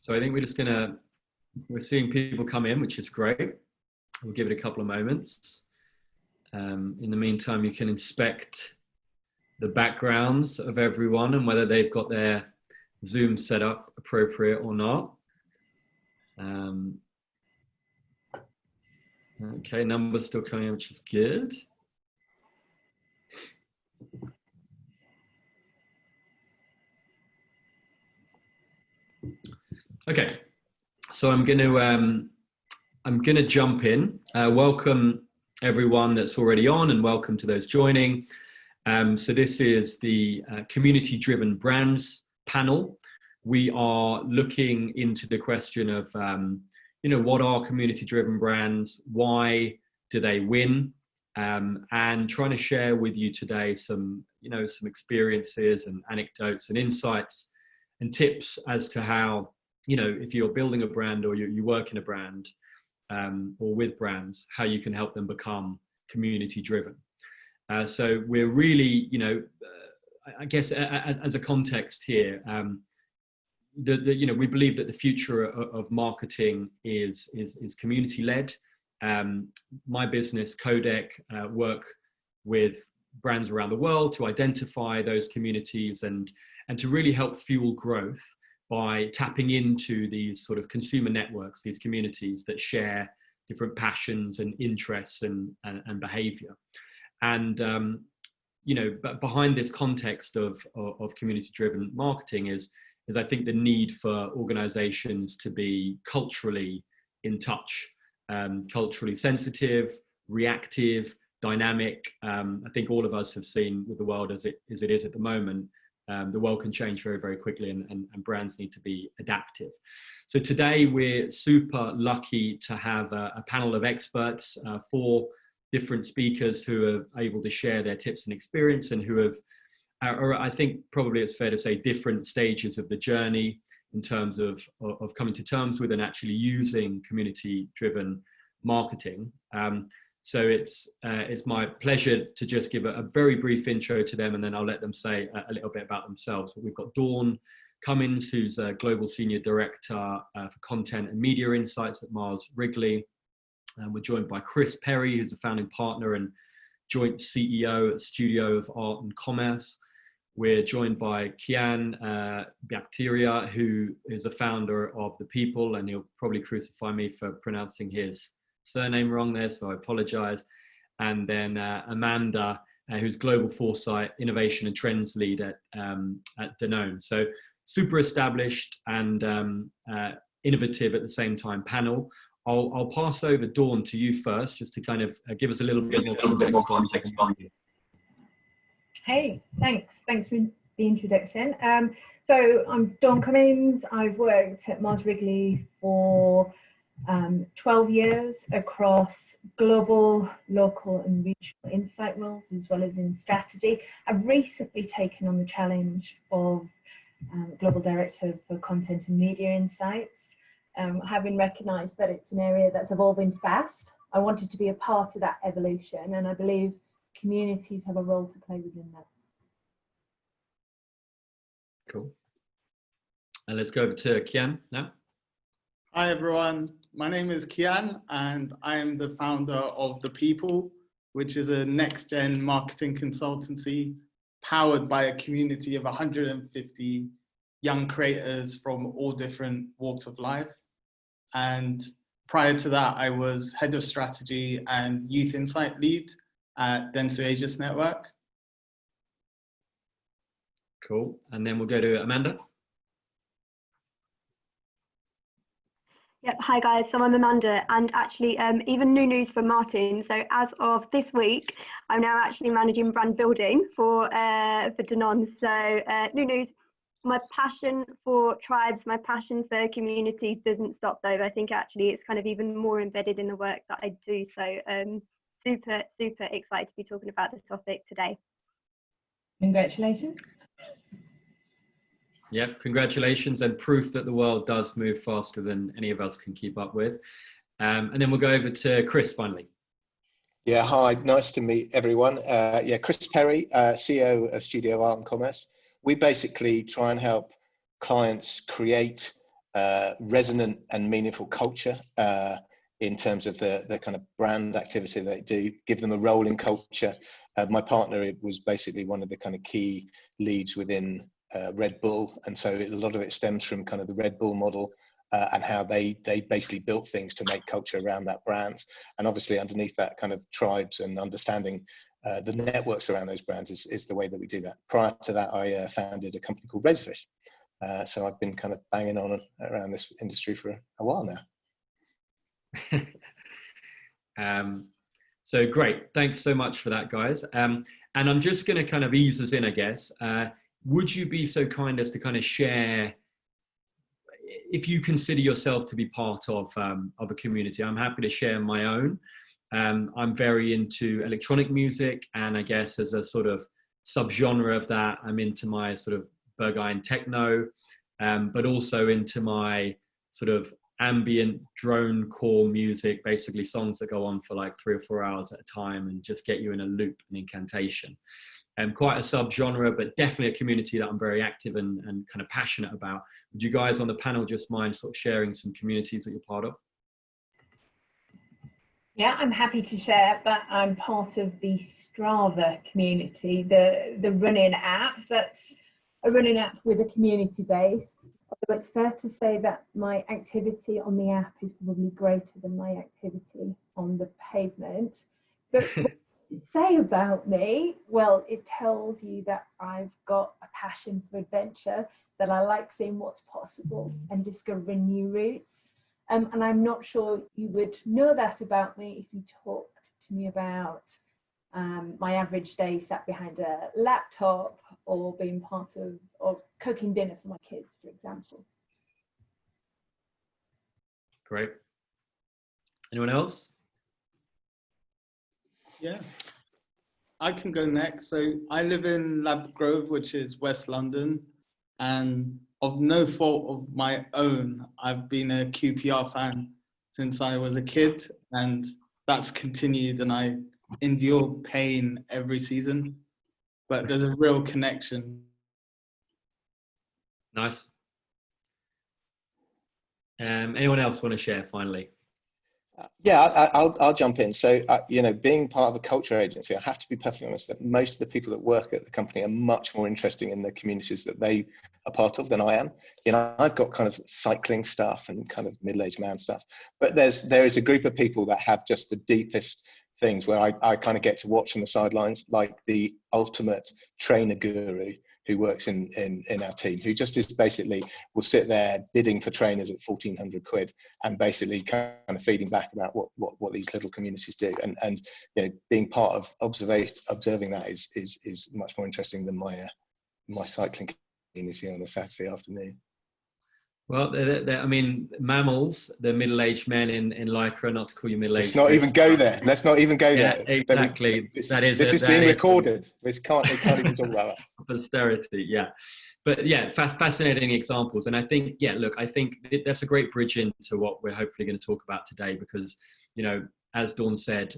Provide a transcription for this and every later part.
So I think we're seeing people come in, which is great. We'll give it a couple of moments. In the meantime, you can inspect the backgrounds of everyone and whether they've got their Zoom set up appropriate or not. Okay, numbers still coming in, which is good. Okay, so I'm going to jump in. Welcome everyone that's already on, and welcome to those joining. So this is the community-driven brands panel. We are looking into the question of, what are community-driven brands? Why do they win? And trying to share with you today some experiences and anecdotes and insights and tips as to how, if you're building a brand or you work in a brand or with brands, how you can help them become community-driven. So we're really, I guess as a context here, we believe that the future of marketing is community-led. My business, Codec, work with brands around the world to identify those communities and to really help fuel growth by tapping into these sort of consumer networks, these communities that share different passions and interests and behavior. And but behind this context of community-driven marketing is I think the need for organizations to be culturally in touch, culturally sensitive, reactive, dynamic. I think all of us have seen with the world as it is at the moment, the world can change very, very quickly, and brands need to be adaptive. So today we're super lucky to have a panel of experts, 4 different speakers who are able to share their tips and experience, and who have, or I think probably it's fair to say, different stages of the journey in terms of coming to terms with and actually using community-driven marketing. So it's my pleasure to just give a very brief intro to them, and then I'll let them say a little bit about themselves. We've got Dawn Cummins, who's a Global Senior Director for Content and Media Insights at Mars Wrigley. And we're joined by Chris Perry, who's a founding partner and joint CEO at Studio of Art and Commerce. We're joined by Kian Bacteria, who is a founder of The People, and he'll probably crucify me for pronouncing his surname wrong there, so I apologize. And then Amanda, who's Global Foresight, Innovation and Trends Lead at Danone. So super established and innovative at the same time panel. I'll pass over, Dawn, to you first, just to kind of give us a little bit more context on you. Hey, thanks for the introduction. So I'm Dawn Cummins. I've worked at Mars Wrigley for 12 years across global, local and regional insight roles, as well as in strategy. I've recently taken on the challenge of Global Director for Content and Media Insights. Having recognised that it's an area that's evolving fast, I wanted to be a part of that evolution, and I believe communities have a role to play within that. Cool. And let's go over to Kian now. Hi everyone, my name is Kian and I am the founder of The People, which is a next-gen marketing consultancy powered by a community of 150 young creators from all different walks of life. And prior to that, I was head of strategy and youth insight lead at Dentsu Aegis Network. Cool. And then we'll go to Amanda. Yep. Hi guys, so I'm Amanda, and actually even new news for Martin. So as of this week, I'm now actually managing brand building for Danone. So new news. My passion for tribes, my passion for community doesn't stop though. I think actually it's kind of even more embedded in the work that I do. So super excited to be talking about this topic today. Congratulations. Yep, congratulations, and proof that the world does move faster than any of us can keep up with. And then we'll go over to Chris finally. Yeah, hi, nice to meet everyone. Chris Perry, CEO of Studio Art and Commerce. We basically try and help clients create resonant and meaningful culture in terms of the kind of brand activity they do, give them a role in culture. My partner was basically one of the kind of key leads within Red Bull, and so a lot of it stems from kind of the Red Bull model and how they basically built things to make culture around that brand. And obviously underneath that, kind of tribes and understanding the networks around those brands is the way that we do that. Prior to that, I founded a company called Razorfish. So I've been kind of banging on around this industry for a while now. So great, thanks so much for that, guys. And I'm just going to kind of ease us in, I guess. Would you be so kind as to kind of share, if you consider yourself to be part of a community? I'm happy to share my own. I'm very into electronic music, and I guess as a sort of subgenre of that, I'm into my sort of Berghain techno, but also into my sort of ambient drone core music, basically songs that go on for like 3 or 4 hours at a time and just get you in a loop, an incantation. Quite a subgenre, but definitely a community that I'm very active and kind of passionate about. Would you guys on the panel just mind sort of sharing some communities that you're part of? Yeah, I'm happy to share, but I'm part of the Strava community, the running app. That's a running app with a community base. Although it's fair to say that my activity on the app is probably greater than my activity on the pavement. But what does it say about me? Well, it tells you that I've got a passion for adventure, that I like seeing what's possible and discovering new routes. And I'm not sure you would know that about me if you talked to me about my average day sat behind a laptop or being part of or cooking dinner for my kids, for example. Great. Anyone else? Yeah, I can go next. So I live in Lab Grove, which is West London, and of no fault of my own, I've been a QPR fan since I was a kid, and that's continued, and I endure pain every season, but there's a real connection. Nice. Anyone else want to share finally? Yeah, I'll jump in. So, you know, being part of a culture agency, I have to be perfectly honest that most of the people that work at the company are much more interesting in the communities that they are part of than I am. You know, I've got kind of cycling stuff and kind of middle-aged man stuff, but there is a group of people that have just the deepest things where I kind of get to watch on the sidelines, like the ultimate trainer guru who works in our team, who just is basically will sit there bidding for trainers at 1,400 quid and basically kind of feeding back about what these little communities do. And you know, being part of observing that is much more interesting than my cycling community on a Saturday afternoon. Well, I mean, mammals, the middle-aged men in Lycra, not to call you middle-aged. Let's not even go there. Let's not even go there. Exactly. This is being recorded. We can't even talk about that. Posterity, yeah. But yeah, fascinating examples. And I think, yeah, look, I think that's a great bridge into what we're hopefully going to talk about today, because, you know, as Dawn said,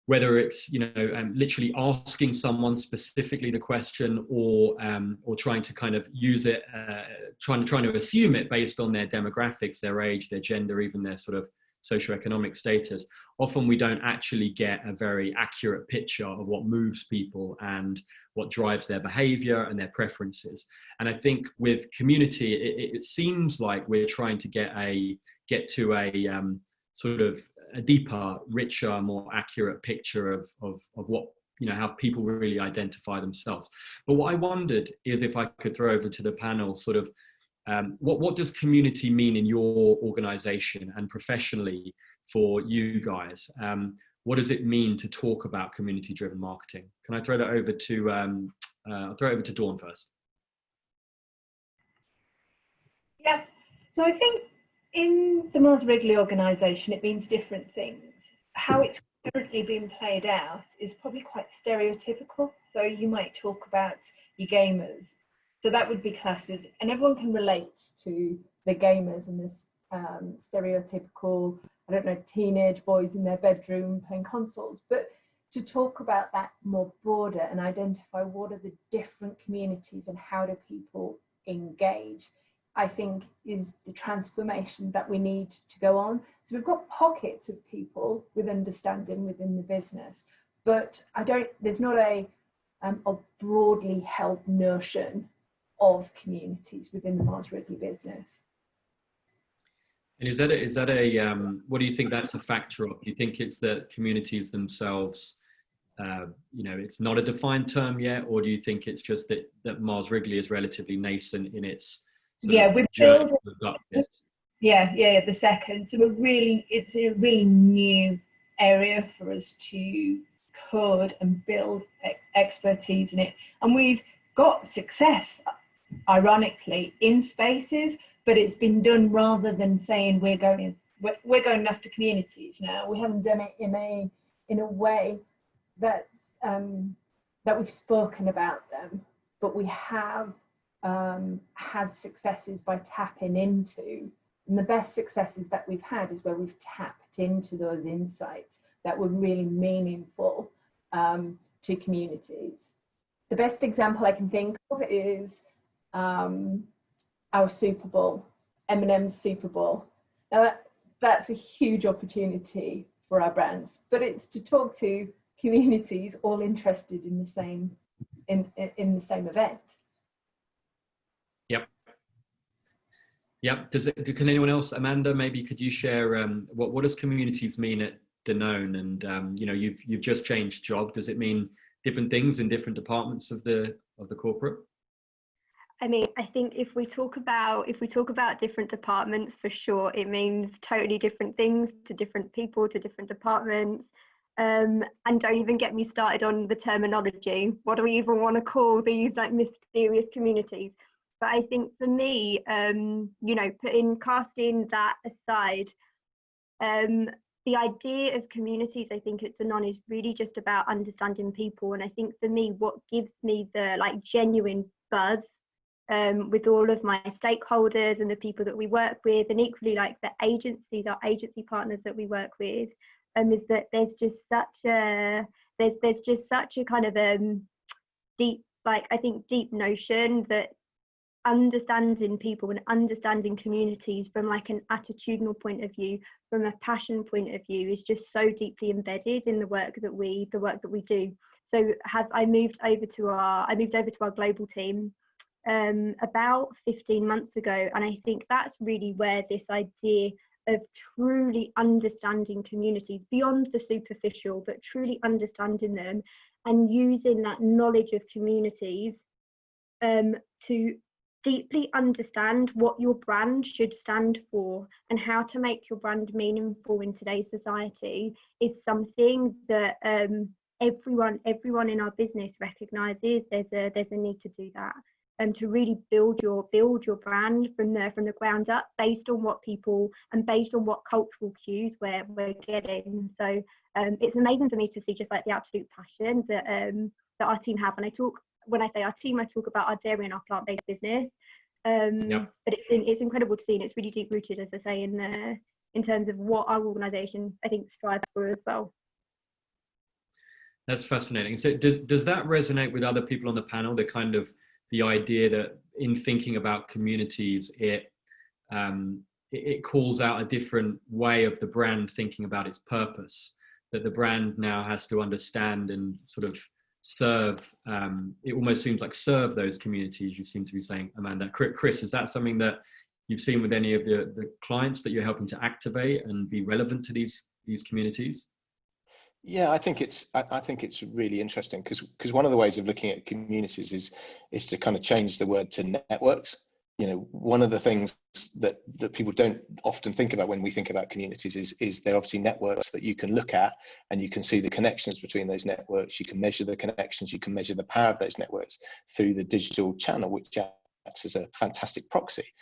whether it's, you know, literally asking someone specifically the question or trying to kind of use it, trying to assume it based on their demographics, their age, their gender, even their sort of socioeconomic status. Often we don't actually get a very accurate picture of what moves people and what drives their behavior and their preferences. And I think with community, it seems like we're trying to get to a sort of a deeper, richer, more accurate picture of what, you know, how people really identify themselves. But what I wondered is if I could throw over to the panel sort of what does community mean in your organization and professionally for you guys? What does it mean to talk about community-driven marketing? Can I throw that over to I'll throw it over to Dawn first. Yeah, so I think in the Mars Wrigley organisation, it means different things. How it's currently being played out is probably quite stereotypical. So you might talk about your gamers. So that would be classed as, and everyone can relate to the gamers and this stereotypical, I don't know, teenage boys in their bedroom playing consoles. But to talk about that more broader and identify what are the different communities and how do people engage, I think, is the transformation that we need to go on. So we've got pockets of people with understanding within the business, but there's not a broadly held notion of communities within the Mars Wrigley business. And is that a what do you think that's a factor of? Do you think it's that communities themselves, it's not a defined term yet, or do you think it's just that Mars Wrigley is relatively nascent in its we're journey building. to adopt this? The second. So it's a really new area for us to code and build expertise in it, and we've got success, ironically, in spaces, but it's been done rather than saying we're going after communities now. We haven't done it in a way that we've spoken about them, but we have had successes by tapping into, and the best successes that we've had is where we've tapped into those insights that were really meaningful to communities. The best example I can think of is our Super Bowl, M&M's Super Bowl. Now that's a huge opportunity for our brands, but it's to talk to communities all interested in the same event. Yep. Can anyone else, Amanda, maybe could you share what does communities mean at Danone? And you've just changed job. Does it mean different things in different departments of the corporate? I mean, I think if we talk about different departments, for sure, it means totally different things to different people, to different departments. And don't even get me started on the terminology. What do we even want to call these like mysterious communities? But I think for me, casting that aside, the idea of communities, I think at Danone, is really just about understanding people. And I think for me, what gives me the genuine buzz with all of my stakeholders and the people that we work with, and equally the agencies, our agency partners that we work with, is that there's just such a kind of deep, deep notion that understanding people and understanding communities from an attitudinal point of view, from a passion point of view, is just so deeply embedded in the work that we do. So I moved over to our global team about 15 months ago, and I think that's really where this idea of truly understanding communities beyond the superficial, but truly understanding them and using that knowledge of communities to deeply understand what your brand should stand for and how to make your brand meaningful in today's society is something that everyone in our business recognizes there's a need to do that, and to really build your brand from the ground up, based on what people and based on what cultural cues we're getting. So it's amazing for me to see just the absolute passion that our team have. And when I say our team, I talk about our dairy and our plant-based business. But it's incredible to see, and it's really deep rooted, as I say, in terms of what our organisation, I think, strives for as well. That's fascinating. So does that resonate with other people on the panel? The idea that in thinking about communities, it calls out a different way of the brand thinking about its purpose, that the brand now has to understand and sort of serve, it almost seems like serve those communities, you seem to be saying, Amanda. Chris, is that something that you've seen with any of the clients that you're helping to activate and be relevant to these communities? Yeah, I think it's really interesting because one of the ways of looking at communities is to kind of change the word to networks. One of the things that people don't often think about when we think about communities is they're obviously networks that you can look at, and you can see the connections between those networks. You can measure the connections, you can measure the power of those networks through the digital channel, which acts as a fantastic proxy.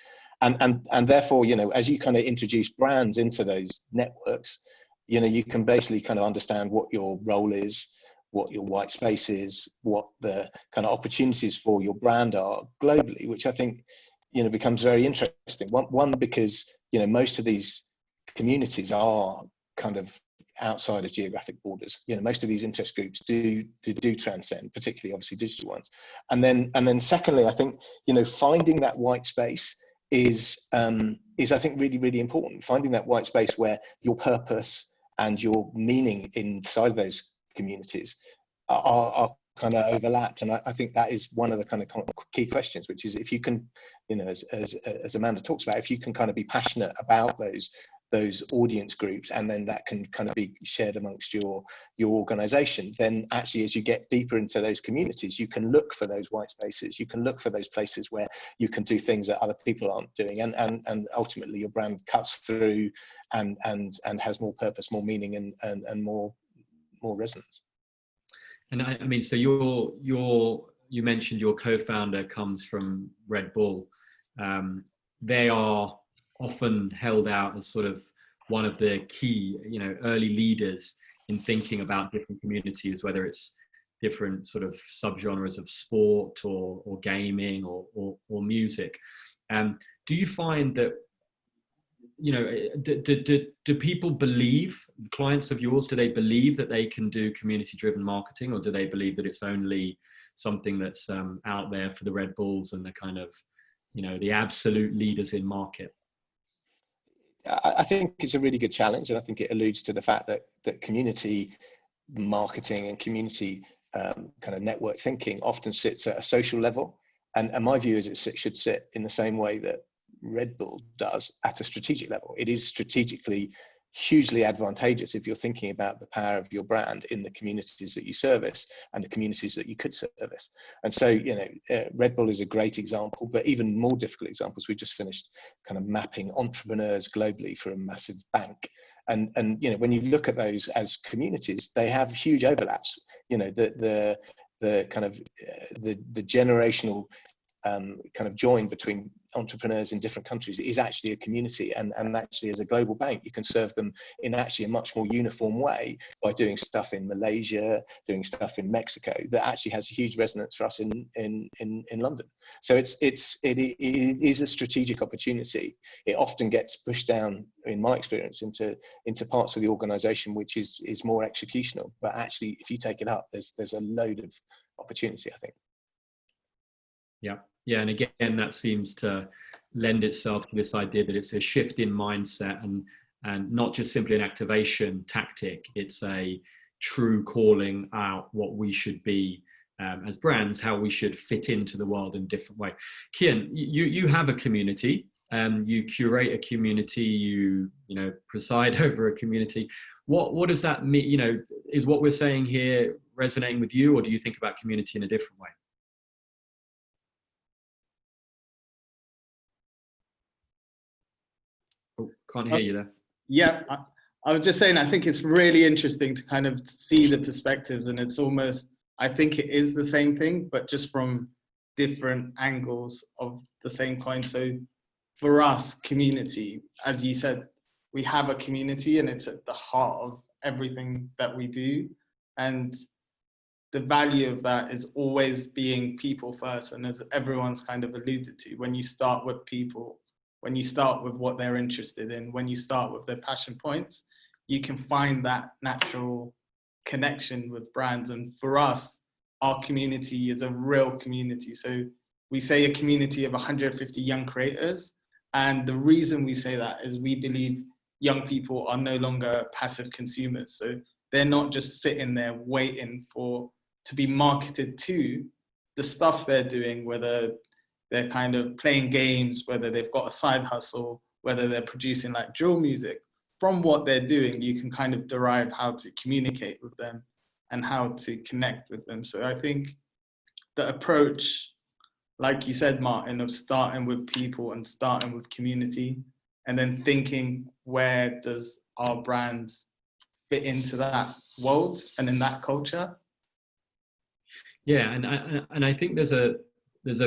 And therefore, as you kind of introduce brands into those networks, you can basically kind of understand what your role is, what your white space is, what the kind of opportunities for your brand are globally, which I think becomes very interesting. One because most of these communities are kind of outside of geographic borders. Most of these interest groups do transcend, particularly obviously digital ones. And then secondly, I think finding that white space is I think really, really important. Finding that white space where your purpose and your meaning inside of those communities are kind of overlapped. And I think that is one of the kind of key questions, which is if you can, you know, as Amanda talks about, if you can kind of be passionate about those audience groups, and then that can kind of be shared amongst your organization, then actually as you get deeper into those communities, you can look for those white spaces, you can look for those places where you can do things that other people aren't doing, and ultimately your brand cuts through and has more purpose, more meaning, and more resonance. And I mean, so you mentioned your co-founder comes from Red Bull. They are often held out as sort of one of the key, you know, early leaders in thinking about different communities, whether it's different sort of subgenres of sport or gaming or music. Do you find that, you know, do people believe, clients of yours, do they believe that they can do community-driven marketing, or do they believe that it's only something that's out there for the Red Bulls and the kind of, you know, the absolute leaders in market? I think it's a really good challenge, and I think it alludes to the fact that community marketing and community kind of network thinking often sits at a social level, and my view is it should sit in the same way that Red Bull does at a strategic level. It is strategically hugely advantageous if you're thinking about the power of your brand in the communities that you service and the communities that you could service. And so, you know, Red Bull is a great example, but even more difficult examples. We just finished kind of mapping entrepreneurs globally for a massive bank. And you know, when you look at those as communities, they have huge overlaps. You know, the kind of the generational kind of join between entrepreneurs in different countries is actually a community, and actually as a global bank you can serve them in actually a much more uniform way by doing stuff in Malaysia, doing stuff in Mexico that actually has a huge resonance for us in London. So it is a strategic opportunity. It often gets pushed down, in my experience, into parts of the organization which is more executional, but actually if you take it up, there's a load of opportunity, I think. Yeah, and again, that seems to lend itself to this idea that it's a shift in mindset and not just simply an activation tactic. It's a true calling out what we should be as brands, how we should fit into the world in a different way. Kian, you have a community, you curate a community, you know, preside over a community. What does that mean? You know, is what we're saying here resonating with you, or do you think about community in a different way? Oh, can't hear you there. Yeah, I was just saying, I think it's really interesting to kind of see the perspectives, and it's almost, I think it is the same thing, but just from different angles of the same coin. So for us, community, as you said, we have a community and it's at the heart of everything that we do. And the value of that is always being people first. And as everyone's kind of alluded to, when you start with people, when you start with what they're interested in, when you start with their passion points, you can find that natural connection with brands. And for us, our community is a real community. So we say a community of 150 young creators. And the reason we say that is we believe young people are no longer passive consumers. So they're not just sitting there waiting to be marketed to the stuff they're doing, whether they're kind of playing games, whether they've got a side hustle, whether they're producing like drill music. From what they're doing, you can kind of derive how to communicate with them and how to connect with them. So I think the approach, like you said, Martin, of starting with people and starting with community, and then thinking, where does our brand fit into that world and in that culture? Yeah, and I think there's a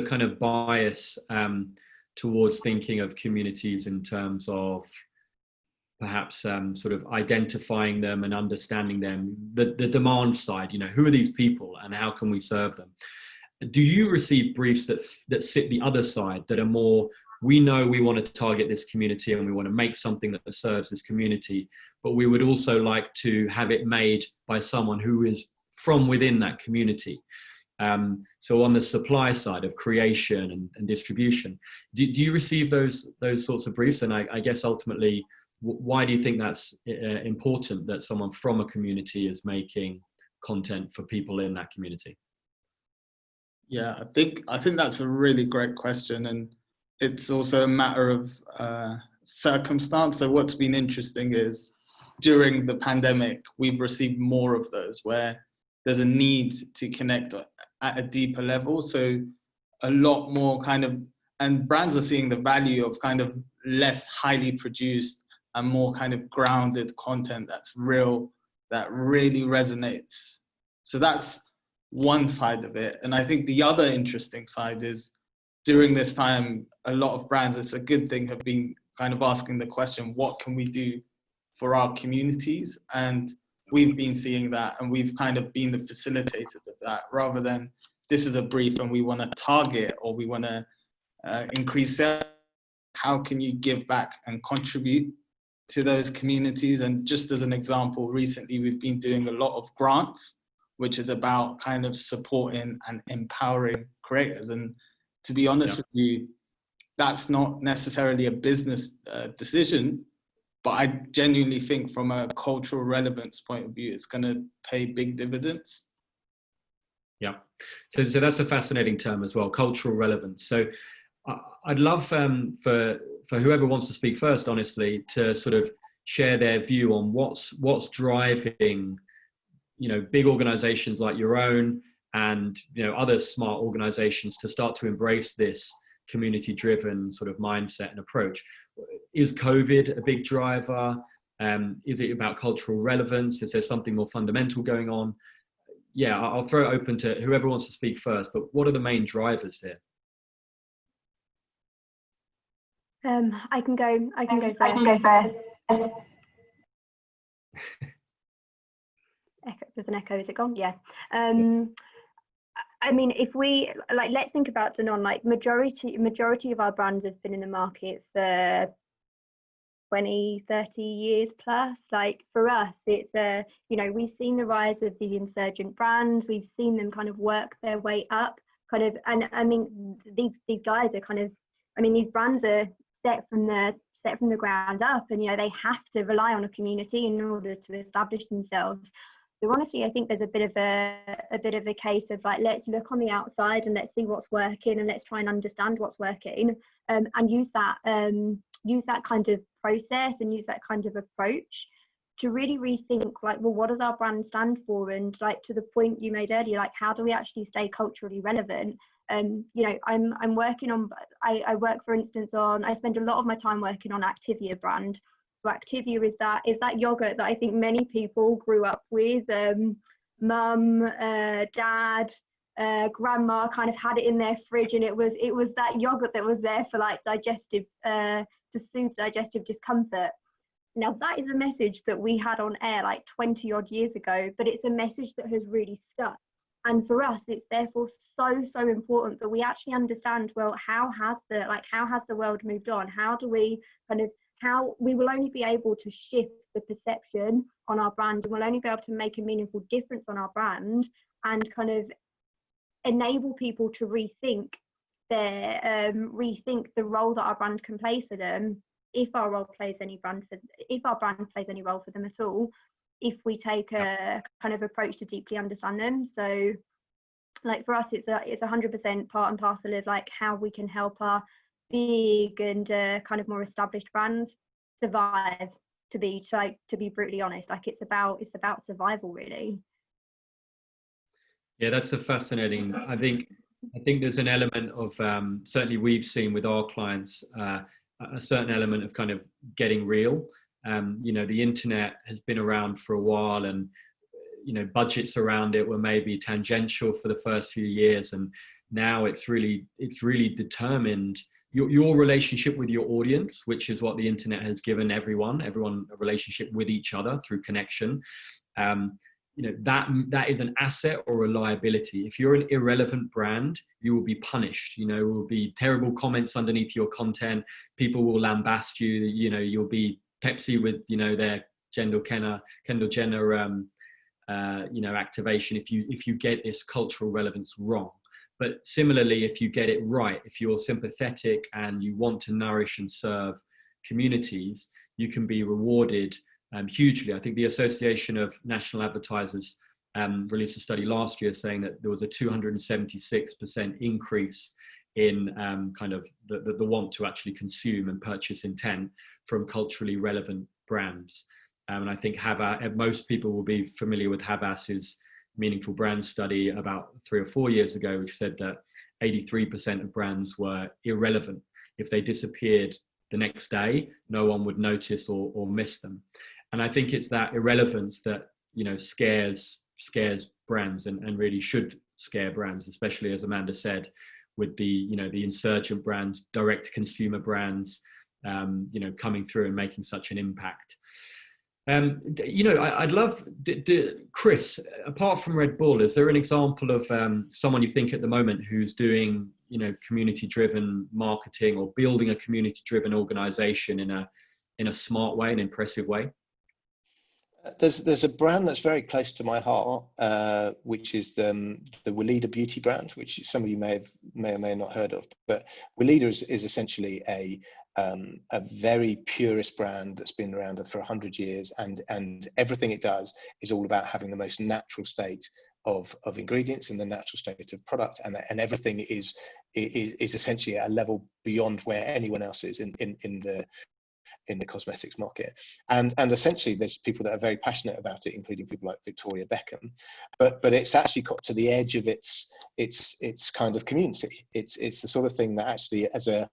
kind of bias towards thinking of communities in terms of perhaps sort of identifying them and understanding them, the demand side, you know, who are these people and how can we serve them? Do you receive briefs that sit the other side, that are more, we know we want to target this community and we want to make something that serves this community, but we would also like to have it made by someone who is from within that community? So on the supply side of creation and distribution, do you receive those sorts of briefs? And I guess ultimately, why do you think that's important that someone from a community is making content for people in that community? Yeah, I think that's a really great question, and it's also a matter of circumstance. So what's been interesting is during the pandemic, we've received more of those where there's a need to connect at a deeper level. So a lot more and brands are seeing the value of kind of less highly produced and more kind of grounded content that's real, that really resonates. So that's one side of it. And I think the other interesting side is during this time, a lot of brands, it's a good thing, have been kind of asking the question, what can we do for our communities? And we've been seeing that, and we've kind of been the facilitators of that, rather than this is a brief and we want to target or we want to increase sales. How can you give back and contribute to those communities? And just as an example, recently we've been doing a lot of grants, which is about kind of supporting and empowering creators. And to be honest with you, that's not necessarily a business decision, but I genuinely think from a cultural relevance point of view, it's going to pay big dividends. Yeah, so that's a fascinating term as well, cultural relevance. So I'd love for whoever wants to speak first, honestly, to sort of share their view on what's driving, you know, big organizations like your own and, you know, other smart organizations to start to embrace this community-driven sort of mindset and approach. Is COVID a big driver? Is it about cultural relevance? Is there something more fundamental going on? Yeah, I'll throw it open to whoever wants to speak first, but what are the main drivers here? I can go first. There's an echo, is it gone? Yeah. I mean, if we let's think about Danone. Like majority of our brands have been in the market for 20, 30 years plus. Like for us, it's we've seen the rise of the insurgent brands. We've seen them kind of work their way up, and I mean, these guys are these brands are set from the ground up, and they have to rely on a community in order to establish themselves. So honestly, I think there's a bit of a case of let's look on the outside and let's see what's working, and let's try and understand what's working, and use that kind of process and use that kind of approach to really rethink what does our brand stand for? And to the point you made earlier, how do we actually stay culturally relevant? I'm working on, I work, for instance, I spend a lot of my time working on Activia brand. So Activia is that yogurt that I think many people grew up with. Mum, dad, grandma kind of had it in their fridge, and it was that yogurt that was there for digestive, to soothe digestive discomfort. Now that is a message that we had on air 20 odd years ago, but it's a message that has really stuck. And for us, it's therefore so important that we actually understand, well, how has the world moved on? How we will only be able to shift the perception on our brand, and we'll only be able to make a meaningful difference on our brand and kind of enable people to rethink the role that our brand can play for them, if our brand plays any role for them at all, if we take a kind of approach to deeply understand them. So for us, it's 100% part and parcel of how we can help our big and kind of more established brands survive, to be brutally honest. It's about survival, really. Yeah, that's a fascinating. I think there's an element of certainly we've seen with our clients a certain element of kind of getting real. The internet has been around for a while, and budgets around it were maybe tangential for the first few years, and now it's really determined your relationship with your audience, which is what the internet has given everyone a relationship with each other through connection. That is an asset or a liability. If you're an irrelevant brand, you will be punished. There will be terrible comments underneath your content. People will lambast you. You'll be Pepsi with their Kendall Jenner activation if you get this cultural relevance wrong. But similarly, if you get it right, if you're sympathetic and you want to nourish and serve communities, you can be rewarded hugely. I think the Association of National Advertisers released a study last year saying that there was a 276% increase in kind of the want to actually consume and purchase intent from culturally relevant brands. And I think most people will be familiar with Havas's Meaningful Brand study about 3 or 4 years ago, which said that 83% of brands were irrelevant. If they disappeared the next day, no one would notice or miss them. And I think it's that irrelevance that, scares brands and really should scare brands, especially, as Amanda said, with the insurgent brands, direct to consumer brands, coming through and making such an impact. I'd love, Chris, apart from Red Bull, is there an example of someone you think at the moment who's doing, community-driven marketing or building a community-driven organization in a smart way, an impressive way? There's a brand that's very close to my heart, which is the Weleda beauty brand, which some of you may or may not heard of. But Weleda is essentially a very purist brand that's been around for 100 years, and everything it does is all about having the most natural state of ingredients and the natural state of product, and everything is essentially a level beyond where anyone else is in the cosmetics market. And essentially there's people that are very passionate about it, including people like Victoria Beckham, but it's actually got to the edge of its kind of community. It's the sort of thing that actually, as a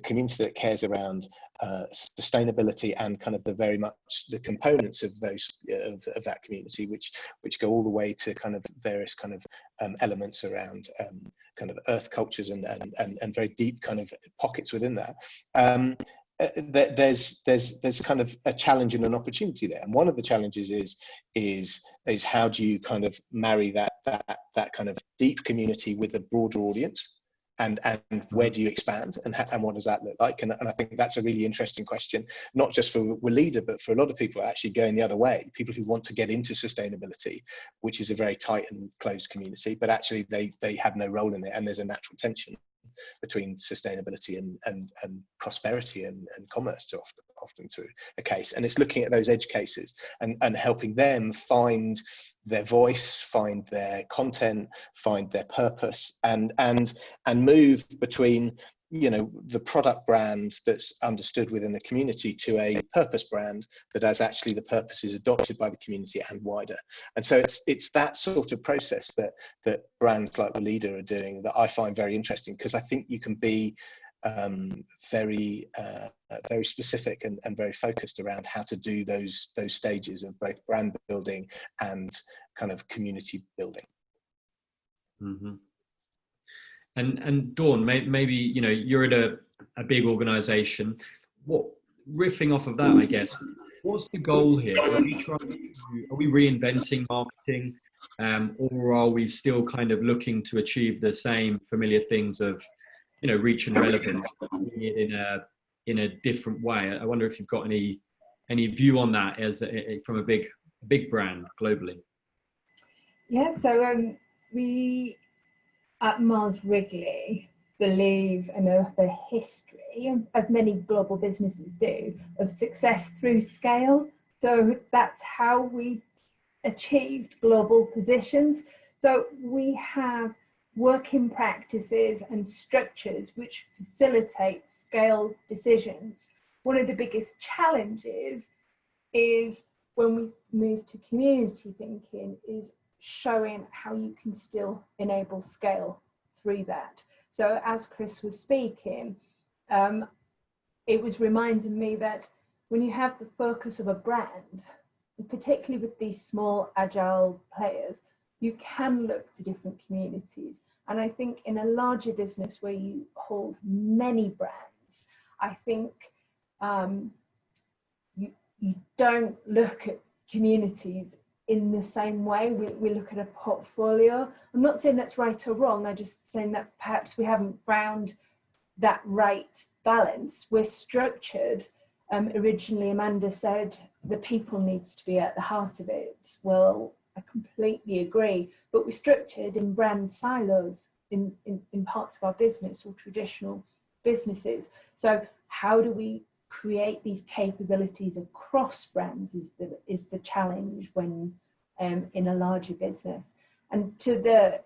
community that cares around sustainability and kind of the very much the components of those of that community, which go all the way to kind of various kind of elements around kind of earth cultures and very deep kind of pockets within that. There's kind of a challenge and an opportunity there, and one of the challenges is how do you kind of marry that kind of deep community with a broader audience, and where do you expand, and what does that look like? And I think that's a really interesting question, not just for Weleda, but for a lot of people actually going the other way, people who want to get into sustainability, which is a very tight and closed community, but actually they have no role in it, and there's a natural tension between sustainability and prosperity and commerce to often to a case. And it's looking at those edge cases and helping them find their voice, find their content, find their purpose, and move between the product brand that's understood within the community to a purpose brand that has actually the purpose is adopted by the community and wider. And so it's that sort of process that brands like Weleda are doing that I find very interesting, because I think you can be very specific and very focused around how to do those stages of both brand building and kind of community building. Mm-hmm. And Dawn, maybe you're at a big organization. What, riffing off of that, I guess, what's the goal here? Are we reinventing marketing, or are we still kind of looking to achieve the same familiar things of reach and relevance, in a different way? I wonder if you've got any view on that from a big brand globally. Yeah, so we at Mars Wrigley believe and have a history, as many global businesses do, of success through scale. So that's how we achieved global positions. So we have working practices and structures which facilitate scale decisions. One of the biggest challenges is when we move to community thinking is showing how you can still enable scale through that. So as Chris was speaking, it was reminding me that when you have the focus of a brand, particularly with these small agile players, you can look to different communities. And I think in a larger business where you hold many brands, I think you don't look at communities in the same way. We look at a portfolio. I'm not saying that's right or wrong. I'm just saying that perhaps we haven't found that right balance. We're structured. Originally, Amanda said the people needs to be at the heart of it. Well, I completely agree. But we're structured in brand silos in parts of our business or traditional businesses. So how do we create these capabilities across brands is the challenge when in a larger business. And to the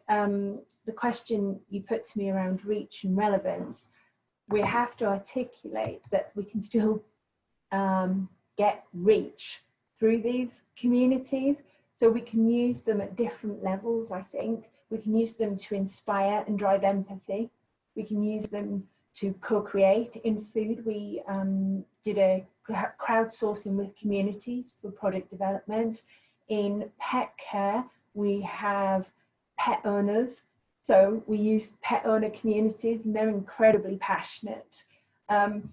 question you put to me around reach and relevance, we have to articulate that we can still get reach through these communities. So we can use them at different levels, I think. We can use them to inspire and drive empathy. We can use them to co-create. In food, we did a crowdsourcing with communities for product development. In pet care, we have pet owners. So we use pet owner communities, and they're incredibly passionate. And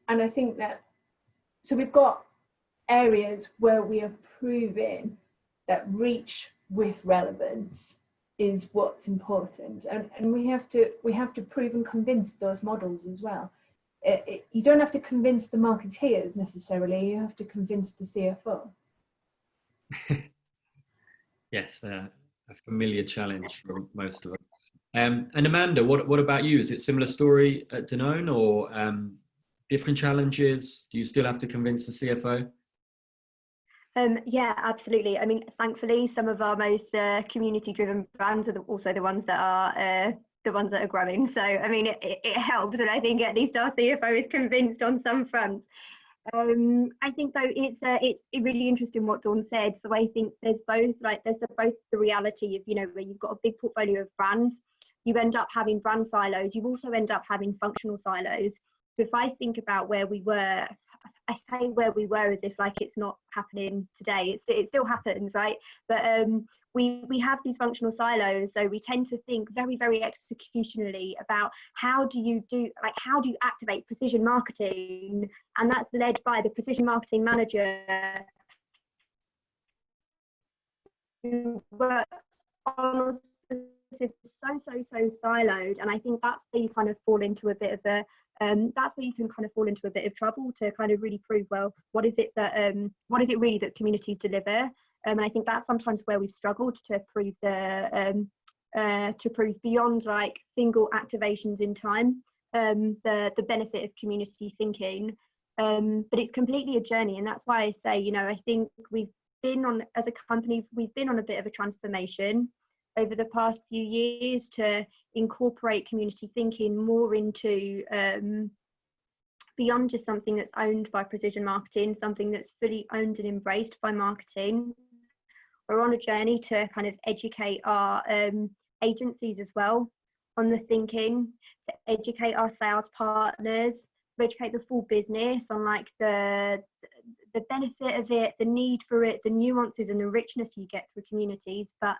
I think that, so we've got areas where we are proving that reach with relevance is what's important, and we have to prove and convince those models as well. You don't have to convince the marketeers necessarily, you have to convince the CFO. Yes, a familiar challenge for most of us. And Amanda, what about you? Is it similar story at Danone, or different challenges? Do you still have to convince the CFO? Yeah, absolutely. I mean, thankfully, some of our most community-driven brands are also the ones that are growing. So, I mean, it helps, and I think at least our CFO is convinced on some fronts. I think though it's really interesting what Dawn said. So I think there's both the reality of, you know, where you've got a big portfolio of brands, you end up having brand silos. You also end up having functional silos. So if I think about where we were, I say where we were as if like it's not happening today. It still happens, right? But we have these functional silos, so we tend to think very, very executionally about how do you activate precision marketing, and that's led by the precision marketing manager who works on so siloed. And I think that's where you kind of fall into a bit of a that's where you can kind of fall into a bit of trouble to kind of really prove, well, what is it really that communities deliver? And I think that's sometimes where we've struggled to prove beyond like single activations in time the benefit of community thinking. But it's completely a journey, and that's why I say, you know, I think as a company we've been on a bit of a transformation over the past few years to incorporate community thinking more into beyond just something that's owned by precision marketing, something that's fully owned and embraced by marketing. We're on a journey to kind of educate our agencies as well on the thinking, to educate our sales partners, to educate the full business on like the benefit of it, the need for it, the nuances and the richness you get through communities. But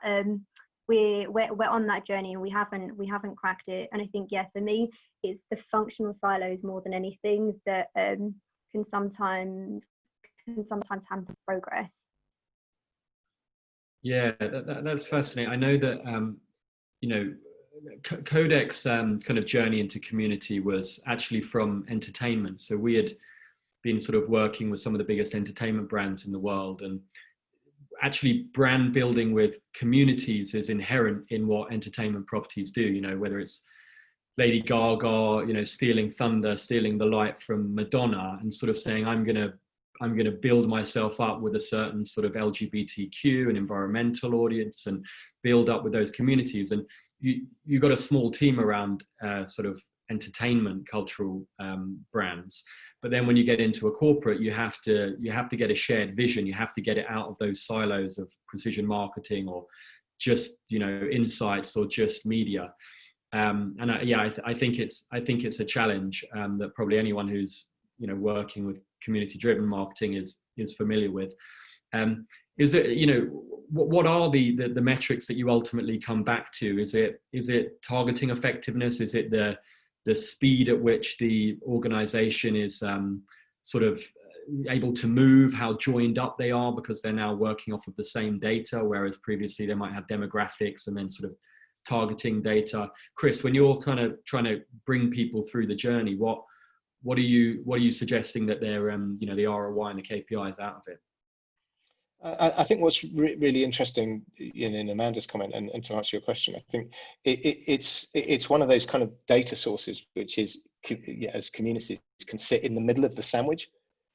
we're on that journey, and we haven't cracked it. And I think, yeah, for me, it's the functional silos more than anything that can sometimes hamper progress. Yeah, that's fascinating. I know that you know, Codec's kind of journey into community was actually from entertainment. So we had been sort of working with some of the biggest entertainment brands in the world, and actually brand building with communities is inherent in what entertainment properties do. You know, whether it's Lady Gaga, you know, stealing thunder, stealing the light from Madonna, and sort of saying, I'm gonna build myself up with a certain sort of LGBTQ and environmental audience, and build up with those communities. And you got a small team around sort of entertainment cultural brands. But then when you get into a corporate, you have to get a shared vision. You have to get it out of those silos of precision marketing or just, you know, insights or just media. I think it's a challenge that probably anyone who's, you know, working with community-driven marketing is familiar with. Is it, you know, what are the metrics that you ultimately come back to? Is it targeting effectiveness? Is it the speed at which the organization is sort of able to move, how joined up they are because they're now working off of the same data, whereas previously they might have demographics and then sort of targeting data? Chris, when you're kind of trying to bring people through the journey, what are you suggesting that they're you know, the ROI and the KPIs out of it? I think what's really interesting in Amanda's comment, and to answer your question, I think it's one of those kind of data sources which is, as communities, can sit in the middle of the sandwich.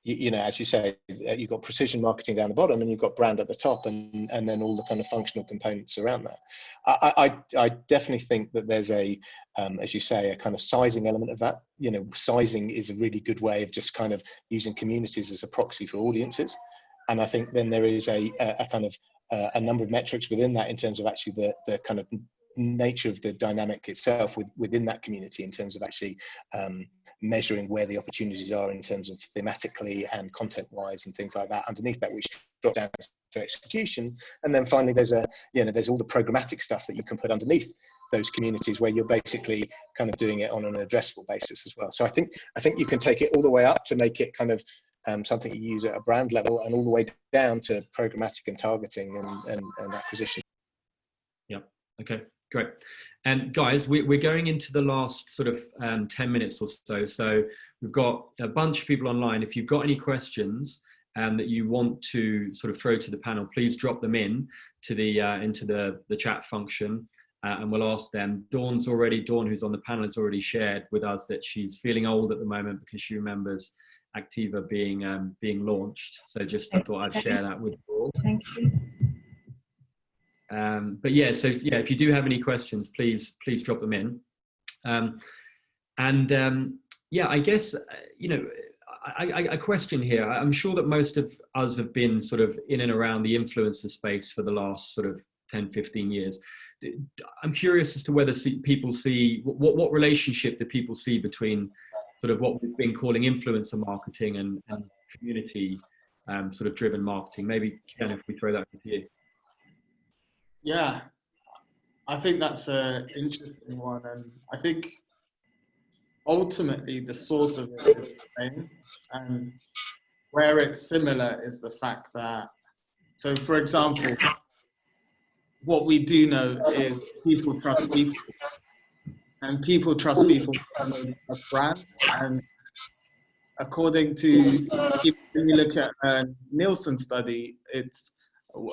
You know, as you say, you've got precision marketing down the bottom, and you've got brand at the top, and then all the kind of functional components around that. I definitely think that there's as you say, a kind of sizing element of that. You know, sizing is a really good way of just kind of using communities as a proxy for audiences. And I think then there is a kind of a number of metrics within that in terms of actually the kind of nature of the dynamic itself within that community, in terms of actually measuring where the opportunities are in terms of thematically and content wise and things like that. Underneath that, which drop down to execution. And then finally, there's all the programmatic stuff that you can put underneath those communities, where you're basically kind of doing it on an addressable basis as well. So I think you can take it all the way up to make it kind of something you use at a brand level, and all the way down to programmatic and targeting and acquisition. Yeah. Okay. Great. And guys, we're going into the last sort of 10 minutes or so. So we've got a bunch of people online. If you've got any questions that you want to sort of throw to the panel, please drop them in to into the chat function, and we'll ask them. Dawn, who's on the panel, has already shared with us that she's feeling old at the moment because she remembers Activa being launched. So I thought I'd share that with you all. Thank you. But yeah, so yeah, if you do have any questions, please drop them in. Yeah, I guess a question here. I'm sure that most of us have been sort of in and around the influencer space for the last sort of 10-15 years. I'm curious as to whether people see what relationship do people see between sort of what we've been calling influencer marketing and community sort of driven marketing. Maybe Ken, if we throw that to you. Yeah, I think that's an interesting one, and I think ultimately the source of it is the same, and where it's similar is the fact that, so for example, what we do know is people trust people, and people trust people because of brand. And according to, when you look at a Nielsen study, it's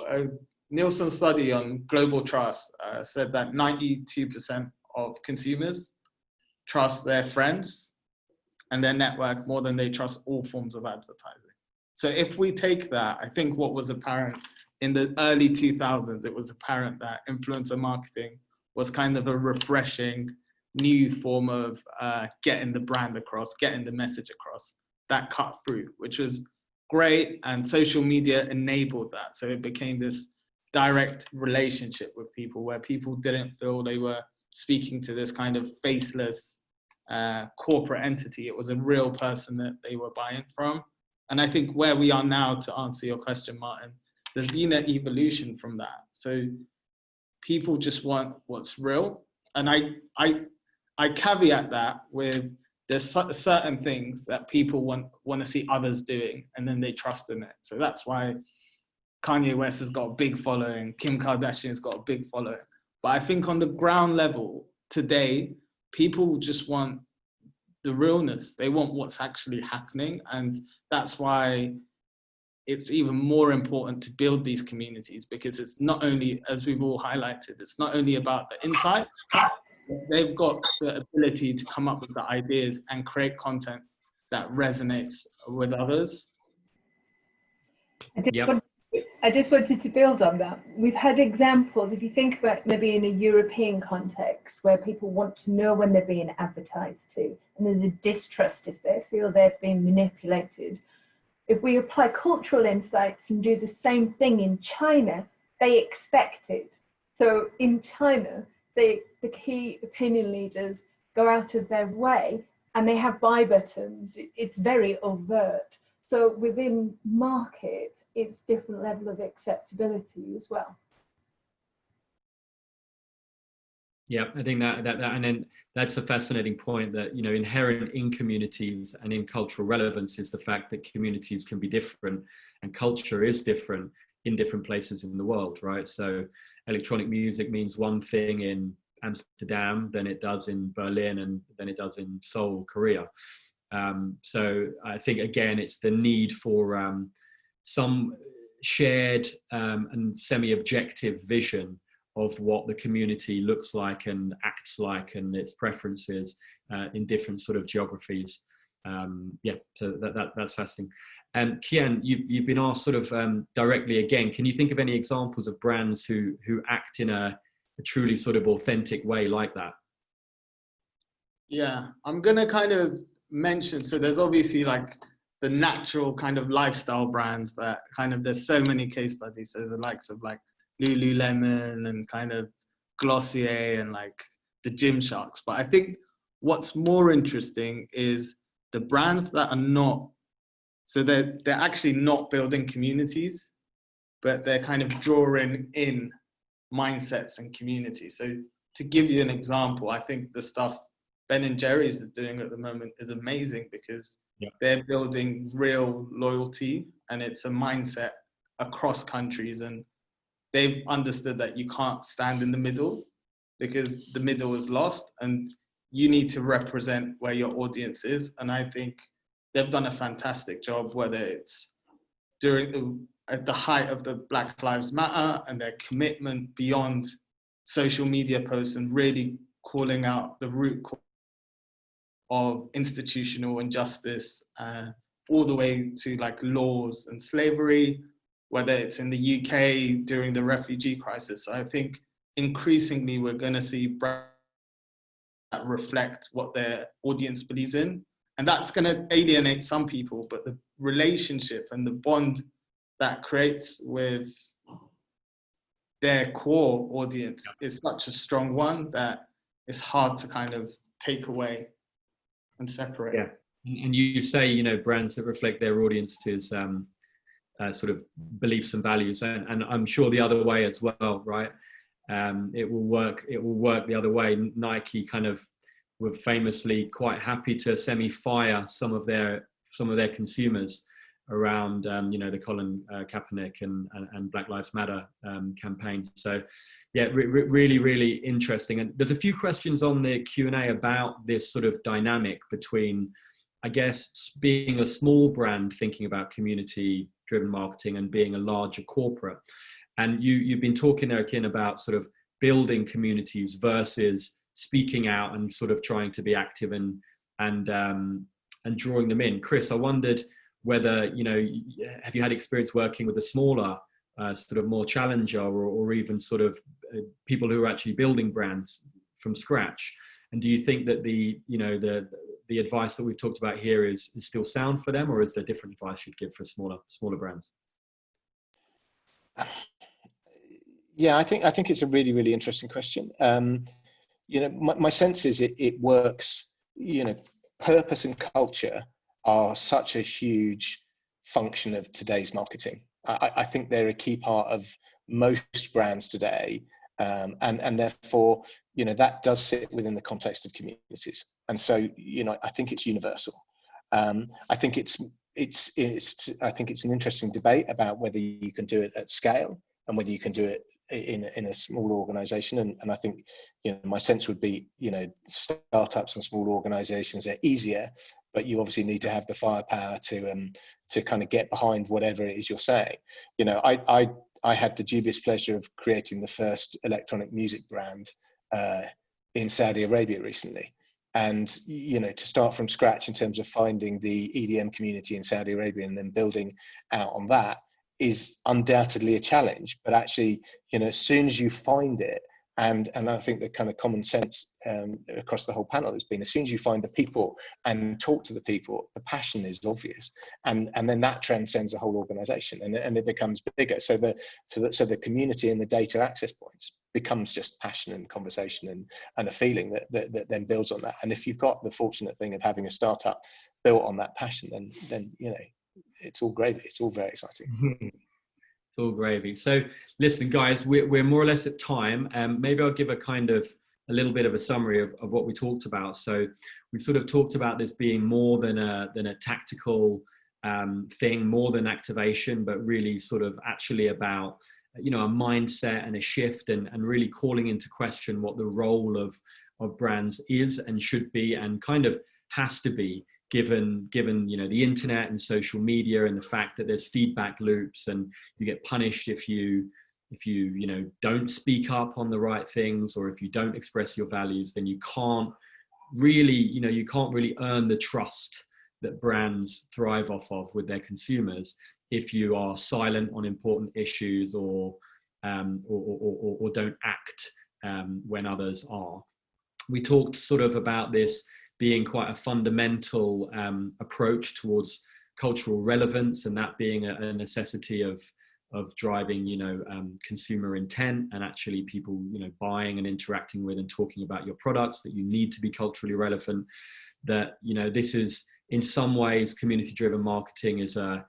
a Nielsen study on global trust said that 92% of consumers trust their friends and their network more than they trust all forms of advertising. So if we take that, I think what was apparent in the early 2000s, it was apparent that influencer marketing was kind of a refreshing new form of getting the brand across, getting the message across, that cut through, which was great, and social media enabled that. So it became this direct relationship with people where people didn't feel they were speaking to this kind of faceless corporate entity. It was a real person that they were buying from. And I think where we are now, to answer your question, Martin, there's been an evolution from that. So people just want what's real. And I caveat that with there's certain things that people want to see others doing, and then they trust in it. So that's why Kanye West has got a big following, Kim Kardashian's got a big following. But I think on the ground level today, people just want the realness. They want what's actually happening. And that's why it's even more important to build these communities, because it's not only, as we've all highlighted, it's not only about the insights, they've got the ability to come up with the ideas and create content that resonates with others. I just wanted to build on that. We've had examples, if you think about maybe in a European context, where people want to know when they're being advertised to, and there's a distrust if they feel they're being manipulated. If we apply cultural insights and do the same thing in China, they expect it. So in China, the key opinion leaders go out of their way and they have buy buttons. It's very overt. So within market, it's different level of acceptability as well. Yeah, I think that and then that's a fascinating point, that, you know, inherent in communities and in cultural relevance is the fact that communities can be different and culture is different in different places in the world, right? So electronic music means one thing in Amsterdam than it does in Berlin and than it does in Seoul, Korea. So I think, again, it's the need for some shared and semi-objective vision of what the community looks like and acts like and its preferences in different sort of geographies. Yeah, so that's fascinating. Kian, you've been asked sort of directly again, can you think of any examples of brands who act in a truly sort of authentic way like that? Yeah, I'm gonna kind of mention, so there's obviously like the natural kind of lifestyle brands that kind of, there's so many case studies, so the likes of like Lululemon and kind of Glossier and like the Gymsharks. But I think what's more interesting is the brands that are not, so they're actually not building communities, but they're kind of drawing in mindsets and communities. So to give you an example, I think the stuff Ben & Jerry's is doing at the moment is amazing because they're building real loyalty, and it's a mindset across countries, and they've understood that you can't stand in the middle because the middle is lost and you need to represent where your audience is. And I think they've done a fantastic job, whether it's at the height of the Black Lives Matter and their commitment beyond social media posts and really calling out the root cause of institutional injustice, all the way to like laws and slavery, whether it's in the UK during the refugee crisis. So I think increasingly we're going to see brands that reflect what their audience believes in. And that's going to alienate some people, but the relationship and the bond that creates with their core audience is such a strong one that it's hard to kind of take away and separate. Yeah, and you say, you know, brands that reflect their audience's sort of beliefs and values, and I'm sure the other way as well, right? It will work the other way. Nike kind of were famously quite happy to semi-fire some of their consumers around you know, the Colin Kaepernick and Black Lives Matter campaign. So yeah, really interesting. And there's a few questions on the Q&A about this sort of dynamic between, I guess, being a small brand thinking about community driven marketing and being a larger corporate. And you've been talking there, Kian, about sort of building communities versus speaking out and sort of trying to be active and drawing them in. Chris, I wondered whether, you know, have you had experience working with a smaller sort of more challenger or even sort of people who are actually building brands from scratch? And do you think that the advice that we've talked about here is still sound for them, or is there different advice you'd give for smaller brands? Yeah, I think it's a really interesting question. You know, my sense is it works. You know, purpose and culture are such a huge function of today's marketing. I think they're a key part of most brands today, and therefore, you know, that does sit within the context of communities. And so, you know, I think it's universal. I think it's an interesting debate about whether you can do it at scale and whether you can do it in a small organization. And I think, you know, my sense would be, you know, startups and small organizations are easier, but you obviously need to have the firepower to kind of get behind whatever it is you're saying. You know, I had the dubious pleasure of creating the first electronic music brand in Saudi Arabia recently. And, you know, to start from scratch in terms of finding the EDM community in Saudi Arabia and then building out on that is undoubtedly a challenge. But actually, you know, as soon as you find it, and I think the kind of common sense across the whole panel has been, as soon as you find the people and talk to the people, the passion is obvious, and then that transcends the whole organization, and it becomes bigger. So the community and the data access points becomes just passion and conversation and a feeling that then builds on that. And if you've got the fortunate thing of having a startup built on that passion, then you know, it's all gravy. It's all very exciting. It's all gravy. So listen, guys, we're more or less at time. Maybe I'll give a little bit of a summary of what we talked about. So we sort of talked about this being more than a tactical thing, more than activation, but really sort of actually about, you know, a mindset and a shift and really calling into question what the role of brands is and should be and kind of has to be, given you know, the internet and social media, and the fact that there's feedback loops, and you get punished if you you know, don't speak up on the right things, or if you don't express your values, then you can't really, you know, you can't really earn the trust that brands thrive off of with their consumers if you are silent on important issues, or don't act when others are. We talked sort of about this being quite a fundamental approach towards cultural relevance, and that being a necessity of driving, you know, consumer intent, and actually people, you know, buying and interacting with and talking about your products, that you need to be culturally relevant. That, you know, this is in some ways, community-driven marketing is a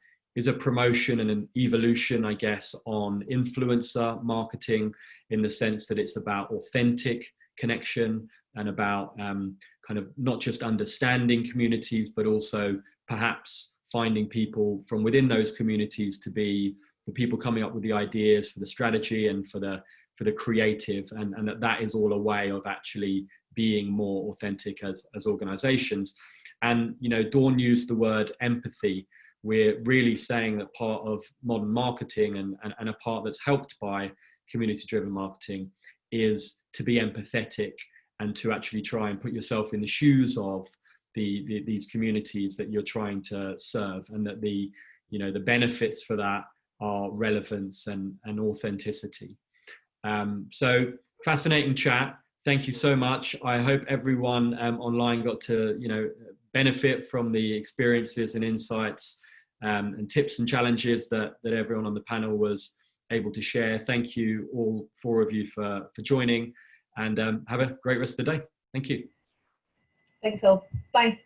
promotion and an evolution, I guess, on influencer marketing, in the sense that it's about authentic connection, and about kind of not just understanding communities, but also perhaps finding people from within those communities to be the people coming up with the ideas for the strategy and for the creative, and that is all a way of actually being more authentic as organizations. And, you know, Dawn used the word empathy. We're really saying that part of modern marketing, and a part that's helped by community-driven marketing, is to be empathetic, and to actually try and put yourself in the shoes of these communities that you're trying to serve, and that the benefits for that are relevance and authenticity. So fascinating chat. Thank you so much. I hope everyone online got to, you know, benefit from the experiences and insights and tips and challenges that everyone on the panel was able to share. Thank you all 4 of you for joining, and have a great rest of the day. Thank you. Thanks all. Bye.